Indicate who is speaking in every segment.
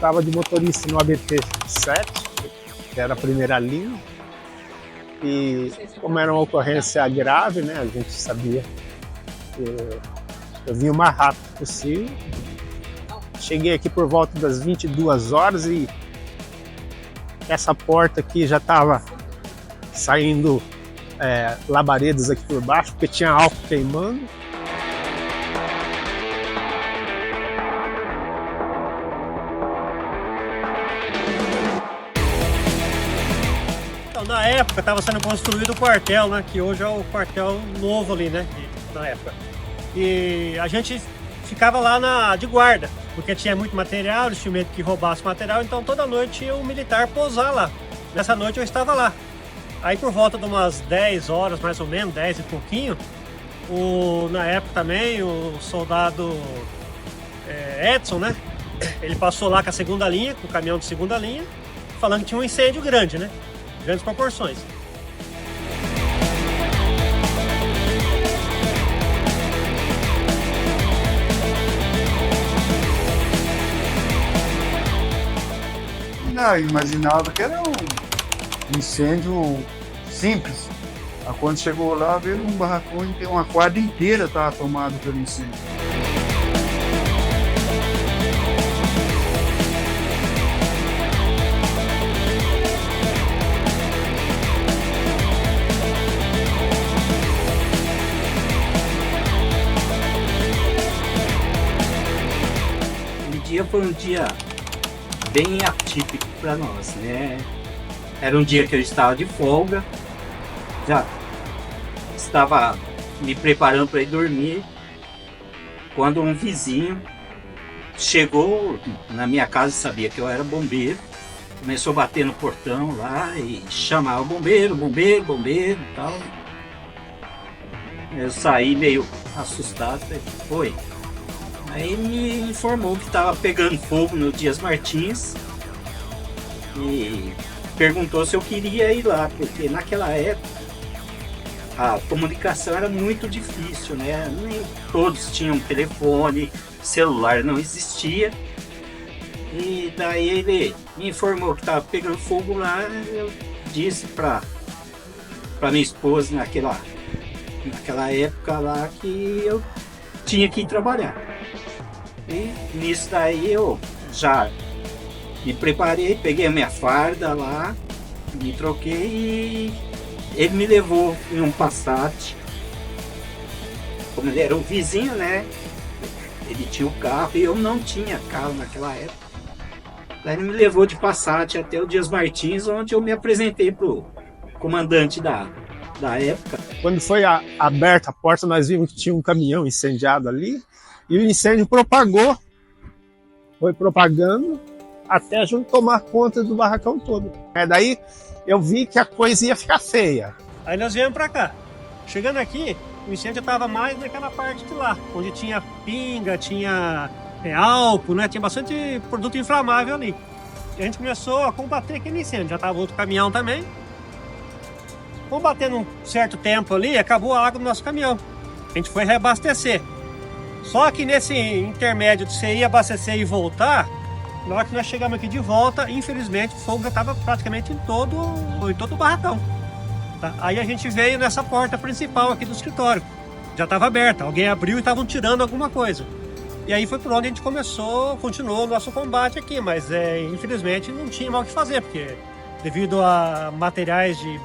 Speaker 1: estava de motorista no ABT-7, que era a primeira linha. E como era uma ocorrência grave, né, a gente sabia que eu vim o mais rápido possível. Cheguei aqui por volta das 22 horas e essa porta aqui já estava saindo labaredas aqui por baixo, porque tinha álcool queimando.
Speaker 2: Então, na época estava sendo construído o quartel, né, que hoje é o quartel novo ali, né, na época. E a gente ficava lá de guarda, porque tinha muito material, eles tinham medo que roubasse material, então toda noite ia um militar pousar lá. Nessa noite eu estava lá. Aí por volta de umas 10 horas, mais ou menos, 10 e pouquinho, na época também, o soldado Edson, né? Ele passou lá com a segunda linha, com o caminhão de segunda linha, falando que tinha um incêndio grande, né? Grandes proporções.
Speaker 3: Não, eu imaginava que era um incêndio simples. Aí quando chegou lá, veio um barracão e uma quadra inteira estava tomada pelo incêndio.
Speaker 4: Aquele dia foi um dia bem atípico para nós, né? Era um dia que eu estava de folga, já estava me preparando para ir dormir, quando um vizinho chegou na minha casa, sabia que eu era bombeiro, começou a bater no portão lá e chamava bombeiro, bombeiro, bombeiro e tal. Eu saí meio assustado, falei, foi. Aí me informou que estava pegando fogo no Dias Martins e perguntou se eu queria ir lá, porque naquela época a comunicação era muito difícil, né? Nem todos tinham telefone, celular não existia. E daí ele me informou que estava pegando fogo lá. Eu disse para minha esposa naquela época lá que eu tinha que ir trabalhar. E nisso daí eu já me preparei, peguei a minha farda lá, me troquei e ele me levou em um Passat. Como ele era um vizinho, né? Ele tinha o carro e eu não tinha carro naquela época. Daí ele me levou de Passat até o Dias Martins, onde eu me apresentei pro comandante da época.
Speaker 1: Quando foi aberta a porta, nós vimos que tinha um caminhão incendiado ali. E o incêndio propagou, foi propagando até a gente tomar conta do barracão todo. Daí eu vi que a coisa ia ficar feia.
Speaker 2: Aí nós viemos pra cá. Chegando aqui, o incêndio estava mais naquela parte de lá, onde tinha pinga, tinha álcool, né? Tinha bastante produto inflamável ali. E a gente começou a combater aquele incêndio. Já estava outro caminhão também. Combatendo um certo tempo ali, acabou a água do nosso caminhão. A gente foi reabastecer. Só que nesse intermédio de você ir abastecer e voltar, na hora que nós chegamos aqui de volta, infelizmente o fogo já estava praticamente em todo o barracão. Tá? Aí a gente veio nessa porta principal aqui do escritório. Já estava aberta, alguém abriu e estavam tirando alguma coisa. E aí foi por onde a gente continuou o nosso combate aqui, mas infelizmente não tinha mais o que fazer, porque devido a materiais de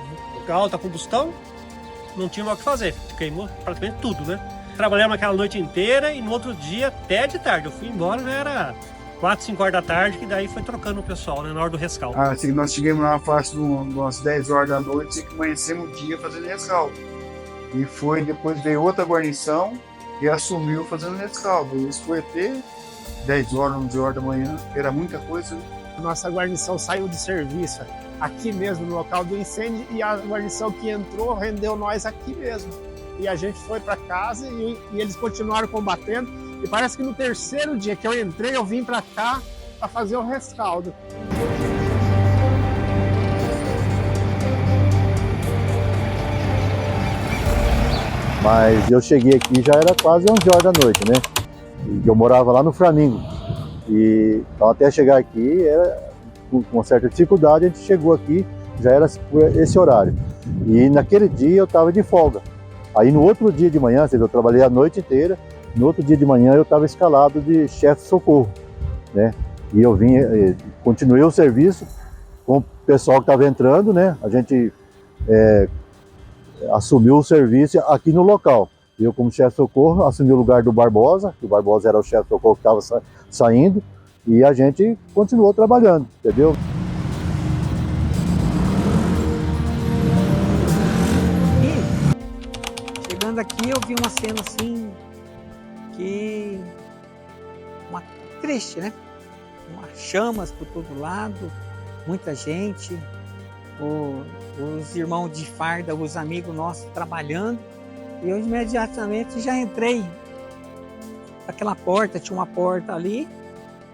Speaker 2: alta combustão, não tinha mais o que fazer. Queimou praticamente tudo, né? Trabalhamos aquela noite inteira e no outro dia até de tarde. Eu fui embora, já era 4, 5 horas da tarde, que daí foi trocando o pessoal, né, na hora do rescaldo.
Speaker 3: Assim, nós chegamos lá na faixa de umas 10 horas da noite e amanhecemos o dia fazendo rescaldo. E depois veio outra guarnição e assumiu fazendo rescaldo. Isso foi até 10 horas, 11 horas da manhã, era muita coisa.
Speaker 1: Nossa guarnição saiu de serviço aqui mesmo no local do incêndio e a guarnição que entrou rendeu nós aqui mesmo. E a gente foi para casa e eles continuaram combatendo. E parece que no terceiro dia que eu entrei, eu vim para cá para fazer o rescaldo.
Speaker 5: Mas eu cheguei aqui já era quase 11 horas da noite, né? E eu morava lá no Flamingo. E então até chegar aqui era com uma certa dificuldade, a gente chegou aqui, já era esse horário. E naquele dia eu estava de folga. Aí no outro dia de manhã, eu trabalhei a noite inteira, no outro dia de manhã eu estava escalado de chefe de socorro, né? E eu continuei o serviço com o pessoal que estava entrando, né? A gente assumiu o serviço aqui no local. Eu, como chefe de socorro, assumi o lugar do Barbosa, que o Barbosa era o chefe de socorro que estava saindo, e a gente continuou trabalhando, entendeu?
Speaker 6: E chegando aqui eu vi uma cena assim, uma triste, né? Chamas por todo lado, muita gente, os irmãos de farda, os amigos nossos trabalhando, e eu imediatamente já entrei naquela porta, tinha uma porta ali,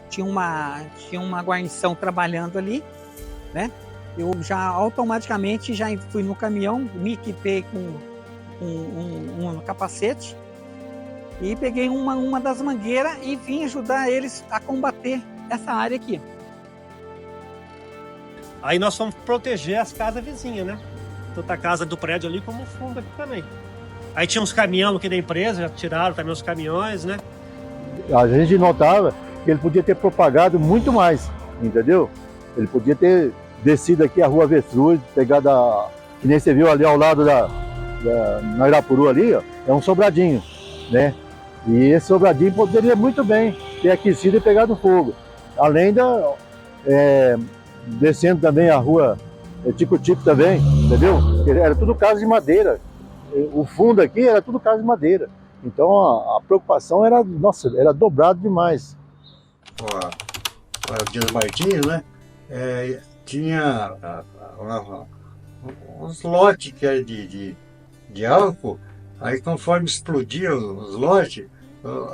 Speaker 6: tinha uma guarnição trabalhando ali, né? Eu já automaticamente já fui no caminhão, me equipei com um capacete e peguei uma das mangueiras e vim ajudar eles a combater essa área aqui.
Speaker 2: Aí nós fomos proteger as casas vizinhas, né? Tanto a casa do prédio ali como o fundo aqui também. Aí tinha uns caminhões aqui da empresa, já tiraram também os caminhões, né?
Speaker 5: A gente notava que ele podia ter propagado muito mais, entendeu? Ele podia ter descido aqui a Rua Avestruz, pegado que nem você viu ali ao lado na Irapuru ali, ó, é um sobradinho, né? E esse sobradinho poderia muito bem ter aquecido e pegado fogo. Além descendo também a rua Tico-Tico também, entendeu? Era tudo casa de madeira. O fundo aqui era tudo casa de madeira. Então a preocupação era, nossa, era dobrado demais.
Speaker 3: O Dias Martins, né? Tinha uns lotes que era de álcool. Aí conforme explodia os lotes,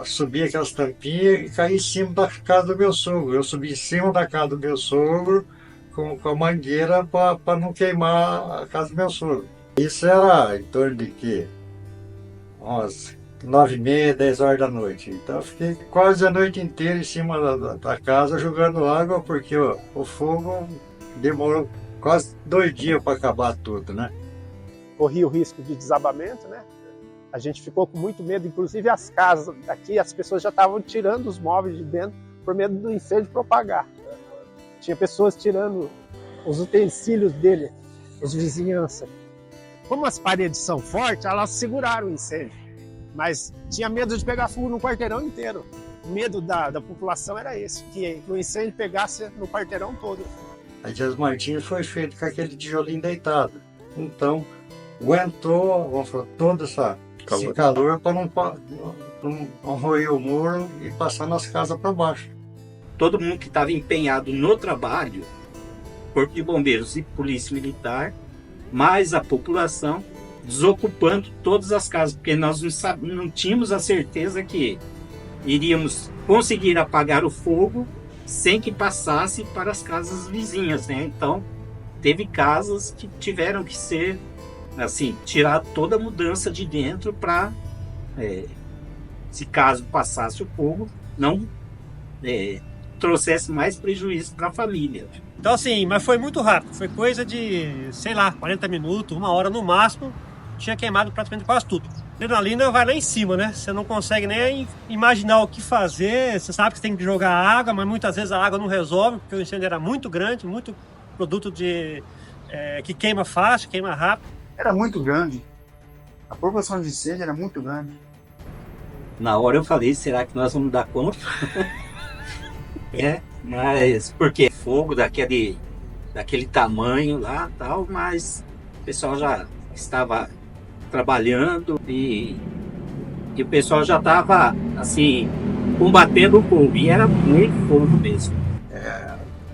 Speaker 3: subia aquelas tampinhas e caía em cima da casa do meu sogro. Eu subi em cima da casa do meu sogro com a mangueira para não queimar a casa do meu sogro. Isso era em torno de quê? Umas 9h30, 10 horas da noite. Então eu fiquei quase a noite inteira em cima da casa jogando água, porque o fogo demorou quase 2 dias para acabar tudo, né?
Speaker 1: Corria o risco de desabamento, né? A gente ficou com muito medo, inclusive as casas daqui, as pessoas já estavam tirando os móveis de dentro por medo do incêndio propagar. Tinha pessoas tirando os utensílios dele, os vizinhanças. Como as paredes são fortes, elas seguraram o incêndio, mas tinha medo de pegar fogo no quarteirão inteiro. O medo da população era esse, que o incêndio pegasse no quarteirão todo.
Speaker 3: A Dias Martins foi feito com aquele tijolinho deitado. Então, aguentou, vamos falar, todo esse calor para não roer o muro e passar nas casas para baixo.
Speaker 4: Todo mundo que estava empenhado no trabalho, Corpo de Bombeiros e Polícia Militar, mais a população, desocupando todas as casas, porque nós não tínhamos a certeza que iríamos conseguir apagar o fogo sem que passasse para as casas vizinhas, né? Então, teve casas que tiveram que ser, assim, tirar toda a mudança de dentro para, se caso passasse o fogo, não trouxesse mais prejuízo para a família.
Speaker 2: Então assim, mas foi muito rápido, foi coisa de, sei lá, 40 minutos, 1 hora no máximo, tinha queimado praticamente quase tudo. A adrenalina vai lá em cima, né? Você não consegue nem imaginar o que fazer, você sabe que você tem que jogar água, mas muitas vezes a água não resolve, porque o incêndio era muito grande, muito produto que queima fácil, queima rápido.
Speaker 3: Era muito grande, a proporção de incêndio era muito grande.
Speaker 4: Na hora eu falei, será que nós vamos dar conta? Mas porque fogo daquele tamanho lá, tal, mas o pessoal já estava trabalhando e o pessoal já estava assim combatendo o fogo, e era muito fogo mesmo.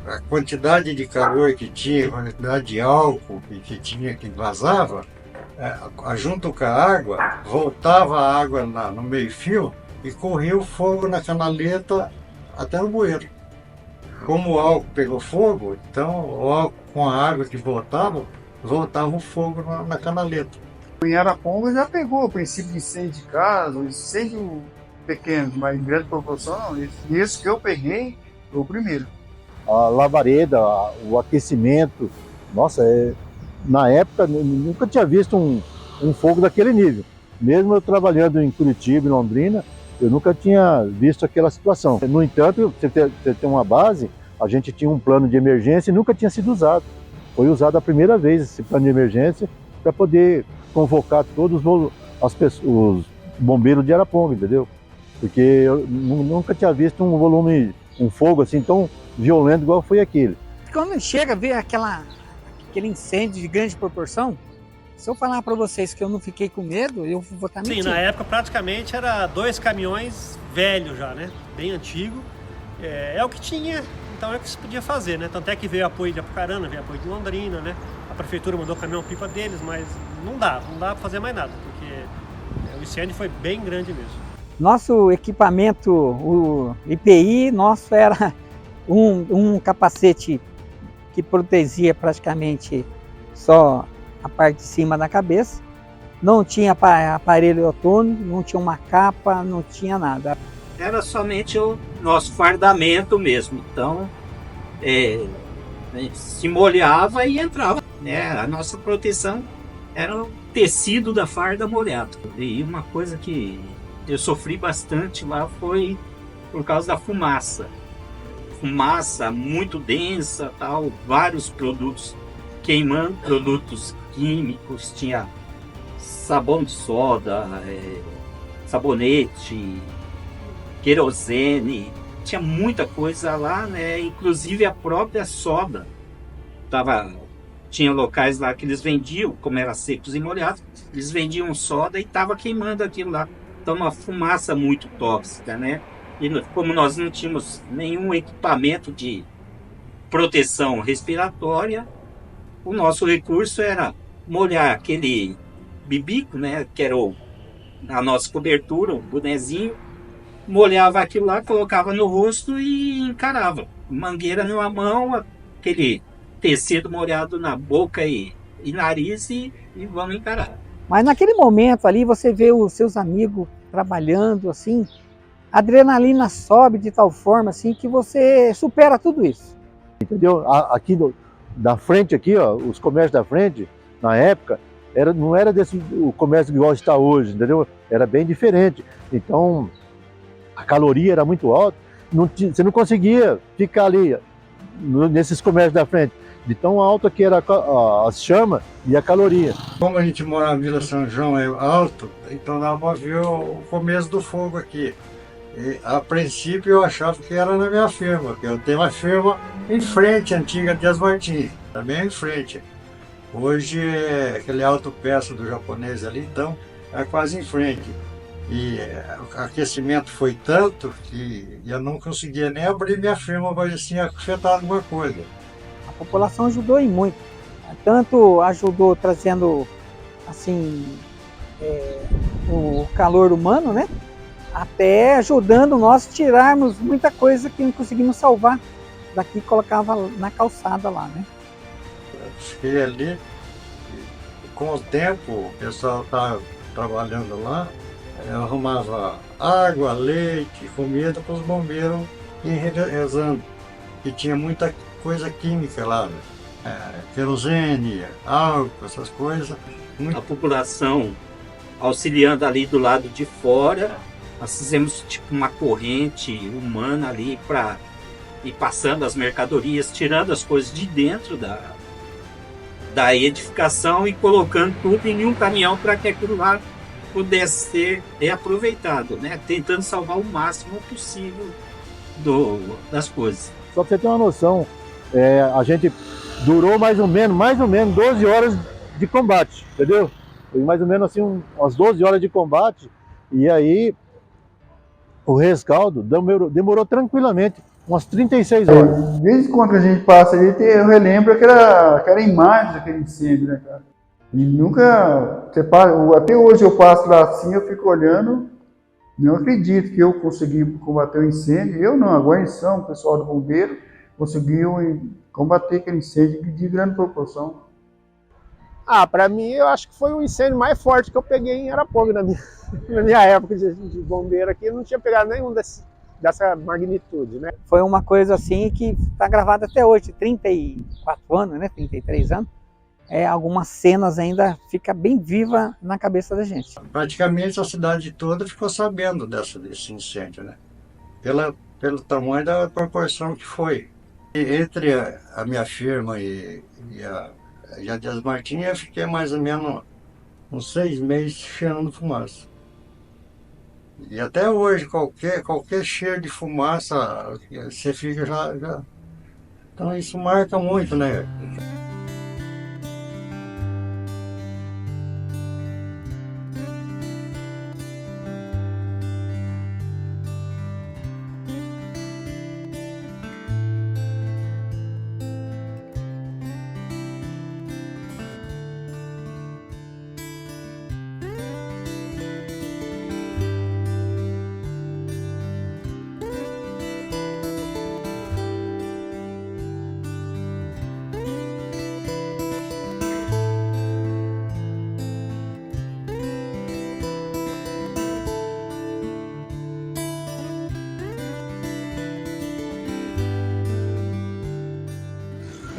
Speaker 3: A quantidade de calor que tinha, a quantidade de álcool que tinha, que vazava, junto com a água, voltava a água no meio-fio e corria o fogo na canaleta até no bueiro. Como o álcool pegou fogo, então o álcool com a água que voltava o fogo na canaleta. Em Araponga já pegou o princípio de incêndio de casa, o incêndio pequenos, mas em grande proporção não. Esse que eu peguei foi o primeiro.
Speaker 5: A lavareda, o aquecimento, nossa, na época nunca tinha visto um fogo daquele nível. Mesmo eu trabalhando em Curitiba e Londrina, eu nunca tinha visto aquela situação. No entanto, você tem uma base, a gente tinha um plano de emergência e nunca tinha sido usado. Foi usado a primeira vez esse plano de emergência para poder convocar todos os bombeiros de Araponga, entendeu? Porque eu nunca tinha visto um fogo assim tão violento igual foi aquele.
Speaker 6: Quando chega a ver aquele incêndio de grande proporção, se eu falar para vocês que eu não fiquei com medo, eu vou estar mentindo.
Speaker 2: Sim, na época praticamente era 2 caminhões velhos já, né? Bem antigo. É o que tinha, então é o que se podia fazer, né? Tanto é que veio apoio de Apucarana, veio apoio de Londrina, né? A prefeitura mandou caminhão-pipa deles, mas não dá para fazer mais nada, porque o incêndio foi bem grande mesmo.
Speaker 6: Nosso equipamento, o IPI, nosso era um capacete que protegia praticamente só a parte de cima da cabeça. Não tinha aparelho autônomo, não tinha uma capa, não tinha nada.
Speaker 4: Era somente o nosso fardamento mesmo. Então, se molhava e entrava. Né? A nossa proteção era o tecido da farda molhado. E uma coisa que eu sofri bastante lá foi por causa da fumaça. Fumaça muito densa, tal, vários produtos queimando, produtos químicos, tinha sabão de soda, sabonete, querosene, tinha muita coisa lá, né? Inclusive a própria soda. Tinha locais lá que eles vendiam, como era secos e molhados, eles vendiam soda e estava queimando aquilo lá. Então uma fumaça muito tóxica, né? E como nós não tínhamos nenhum equipamento de proteção respiratória, o nosso recurso era molhar aquele bibico, né, que era a nossa cobertura, o bonezinho, molhava aquilo lá, colocava no rosto e encarava. Mangueira numa mão, aquele tecido molhado na boca e nariz e vamos encarar.
Speaker 6: Mas naquele momento ali você vê os seus amigos trabalhando assim, a adrenalina sobe de tal forma assim que você supera tudo isso.
Speaker 5: Entendeu? Aqui da frente aqui, ó, os comércios da frente, na época, não era o comércio igual está hoje, entendeu? Era bem diferente. Então, a caloria era muito alta, você não conseguia ficar ali nesses comércios da frente, de tão alta que era as chamas e a caloria.
Speaker 7: Como a gente mora na Vila São João, é alto, então dá para ver o começo do fogo aqui. E, a princípio eu achava que era na minha firma, porque eu tenho uma firma em frente, antiga Dias Martins, também em frente. Hoje é aquele autopeça do japonês ali, então é quase em frente. E o aquecimento foi tanto que eu não conseguia nem abrir minha firma, mas assim afetar alguma coisa.
Speaker 6: A população ajudou em muito, tanto ajudou trazendo assim o calor humano, né? Até ajudando nós a tirarmos muita coisa que não conseguimos salvar daqui, colocava na calçada lá, né?
Speaker 7: Eu fiquei ali, com o tempo o pessoal estava trabalhando lá, eu arrumava água, leite, comida para os bombeiros ir rezando. E tinha muita coisa química lá, né? Querosene, álcool, essas coisas.
Speaker 4: A população auxiliando ali do lado de fora, nós fizemos tipo uma corrente humana ali para ir passando as mercadorias, tirando as coisas de dentro da edificação e colocando tudo em um caminhão para que aquilo lá pudesse ser reaproveitado, né? Tentando salvar o máximo possível das coisas.
Speaker 5: Só para você ter uma noção, a gente durou mais ou menos 12 horas de combate, entendeu? Foi mais ou menos assim umas 12 horas de combate, e aí o rescaldo demorou tranquilamente umas 36 horas.
Speaker 3: De vez em quando que a gente passa ali, eu relembro aquela imagem daquele incêndio, né, cara? E nunca, até hoje eu passo lá assim, eu fico olhando, não acredito que eu consegui combater o incêndio, eu não, a guarnição, o pessoal do bombeiro, conseguiu combater aquele incêndio de grande proporção.
Speaker 1: Ah, para mim, eu acho que foi o incêndio mais forte que eu peguei em Araponga na minha época de bombeiro aqui. Eu não tinha pegado nenhum dessa magnitude, né?
Speaker 6: Foi uma coisa assim que está gravada até hoje, 34 anos, né? 33 anos. Algumas cenas ainda fica bem viva na cabeça da gente.
Speaker 7: Praticamente a cidade toda ficou sabendo desse incêndio, né? Pelo tamanho da proporção que foi. E entre a minha firma e a Dias Martins, eu fiquei mais ou menos uns 6 meses cheirando fumaça. E até hoje, qualquer cheiro de fumaça, você fica já... Então isso marca muito, né?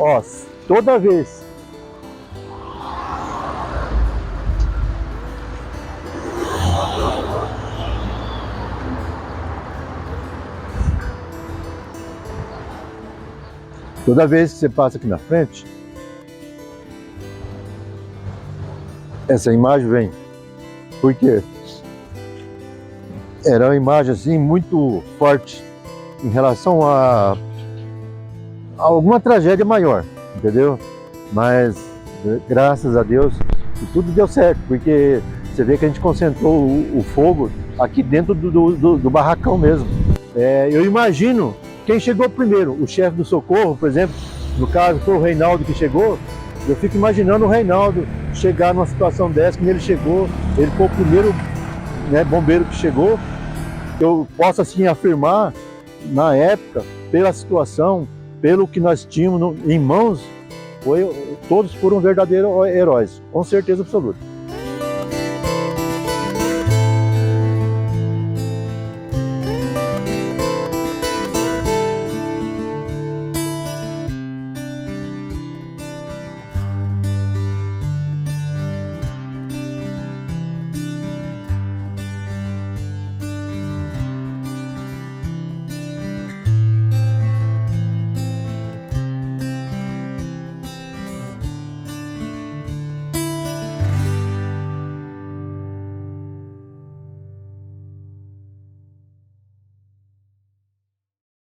Speaker 5: Ó, toda vez que você passa aqui na frente, essa imagem vem. Por quê? Era uma imagem assim muito forte em relação a alguma tragédia maior, entendeu? Mas graças a Deus tudo deu certo, porque você vê que a gente concentrou o fogo aqui dentro do barracão mesmo. Eu imagino quem chegou primeiro, o chefe do socorro, por exemplo, no caso foi o Reinaldo que chegou, eu fico imaginando o Reinaldo chegar numa situação dessa, quando ele chegou, ele foi o primeiro, né, bombeiro que chegou. Eu posso assim afirmar, na época, pela situação, pelo que nós tínhamos em mãos, todos foram verdadeiros heróis, com certeza absoluta.